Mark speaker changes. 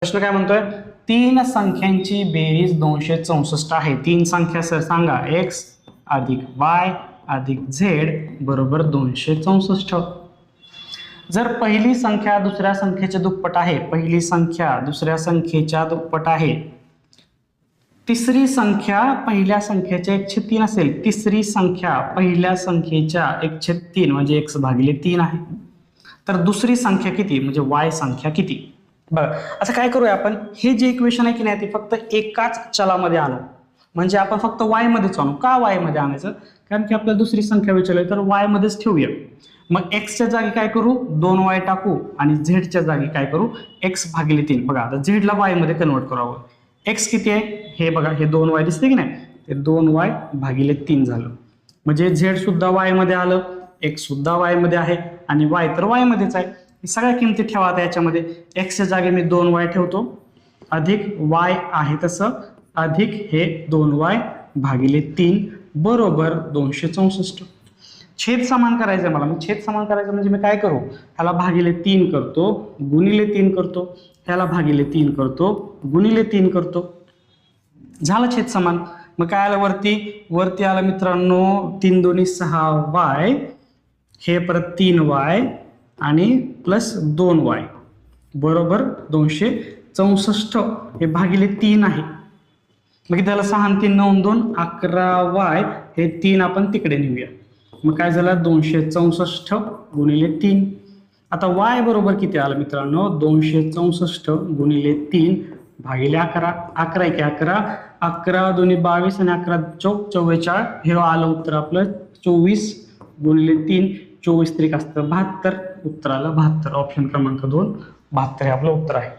Speaker 1: प्रश्न काय म्हणतोय, तीन संख्यांची बेरीज 264 आहे. तीन संख्या सर सांगा. एक्स अधिक वाय अधिक झेड बरोबर 264. जर पहिली संख्या दुसऱ्या संख्येच्या दुप्पट आहे, पहिली संख्या दुसऱ्या संख्येच्या दुप्पट आहे, तिसरी संख्या पहिल्या संख्येच्या 1/3 असेल, तिसरी संख्या पहिल्या संख्येच्या 1/3 म्हणजे एक्स भागिले 3 आहे, तर दुसरी संख्या किती म्हणजे वाय संख्या किती. बघा असं काय करूया आपण, हे जे इक्वेशन आहे की नाही ते फक्त एकाच चलामध्ये आणू. म्हणजे आपण फक्त वाय मध्येच आणू. का वाय मध्ये आणायचं, कारण की आपल्याला दुसरी संख्या विचारली तर वाय मध्येच ठेवूया. मग एक्सच्या जागी काय करू, 2y टाकू आणि झेडच्या जागी काय करू, एक्स भागिले 3. बघा आता झेडला वाय मध्ये कन्वर्ट करावं. एक्स किती आहे हे बघा, हे 2y दिसते की नाही, ते 2y भागिले 3 झालं. म्हणजे झेड सुद्धा वाय मध्ये आलं, एक्स सुद्धा वाय मध्ये आहे आणि वाय तर वाय मध्येच आहे. सगळ्या किमती ठेवा आता याच्यामध्ये. एक्सच्या जागी मी 2y ठेवतो अधिक वाय आहे तसं अधिक हे 2y भागिले 3 बरोबर 264. छेद समान करायचं मला. मग छेद समान करायचं म्हणजे मी काय करू, ह्याला भागिले 3 करतो, गुणिले 3 करतो, ह्याला भागिले 3 करतो, गुणिले 3 करतो, झालं छेद समान. मग काय आलं वरती आलं मित्रांनो 3 दोन्ही 6y, हे परत 3y आणि प्लस 2y बरोबर 264. हे भागिले 3 आहे. मग त्याला 6 आणि 3 9 2 11y, हे 3 आपण तिकडे नेऊया. मग काय झालं 264 गुणिले 3. आता y बरोबर किती आलं मित्रांनो, 264 गुणिले 3 भागिले 11. 11 1 11, 11 दोन्ही 22 आणि 11 चौक 44. हे आलं उत्तर आपलं 24 गुणिले 3, 24 त्रिक असतं 72. उत्तराला 72. ऑप्शन क्रमांक 2 72 हे आपलं उत्तर आहे.